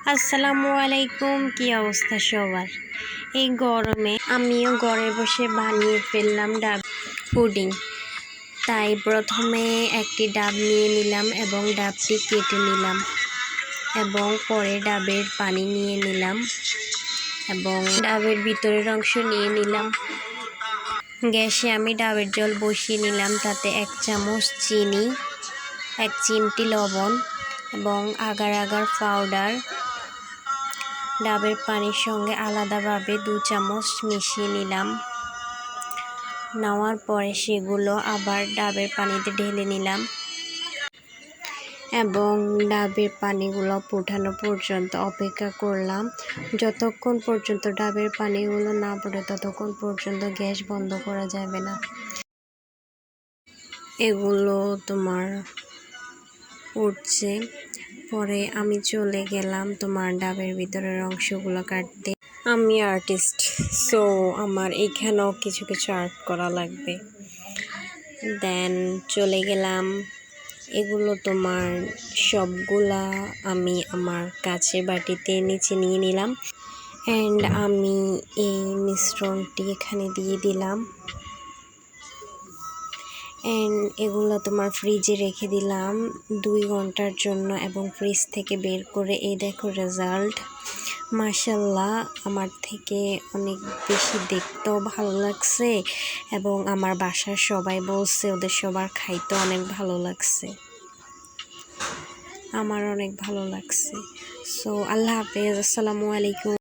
আসসালামু আলাইকুম, কি অবস্থা সবার? এই গরমে আমিও ঘরে বসে বানিয়ে ফেললাম ডাব পুডিং। তাই প্রথমে একটি ডাব নিয়ে নিলাম এবং ডাবটি কেটে নিলাম এবং পরে ডাবের পানি নিয়ে নিলাম এবং ডাবের ভিতরের অংশ নিয়ে নিলাম। গ্যাসে আমি ডাবের জল বসিয়ে নিলাম, তাতে 1 চামচ চিনি, 1 চিমটি লবণ এবং আগার আগার পাউডার ডাবের পানির সঙ্গে আলাদাভাবে 2 চামচ মিশিয়ে নিলাম। নেওয়ার পরে সেগুলো আবার ডাবের পানিতে ঢেলে নিলাম এবং ডাবের পানিগুলো ফোটানো পর্যন্ত অপেক্ষা করলাম। যতক্ষণ পর্যন্ত ডাবের পানিগুলো না পড়ে ততক্ষণ পর্যন্ত গ্যাস বন্ধ করা যাবে না। এগুলো তোমার উঠছে, পরে আমি চলে গেলাম তোমার ডাবের ভিতরের অংশগুলো কাটতে। আমি আর্টিস্ট, সো আমার এখানেও কিছু আর্ট করা লাগবে। দেন চলে গেলাম। এগুলো তোমার সবগুলা আমি আমার কাচের বাটিতে নিচে নিয়ে নিলাম অ্যান্ড আমি এই মিশ্রণটি এখানে দিয়ে দিলাম অ্যান্ড এগুলো তোমার ফ্রিজে রেখে দিলাম 2 ঘন্টার জন্য এবং ফ্রিজ থেকে বের করে এই দেখো রেজাল্ট। মাশাআল্লাহ, আমার থেকে অনেক বেশি দেখতেও ভালো লাগছে এবং আমার বাসার সবাই বলছে ওদের সবার খাইতে অনেক ভালো লাগছে। আমার অনেক ভালো লাগছে। সো আল্লাহ হাফেজ, আসসালামু আলাইকুম।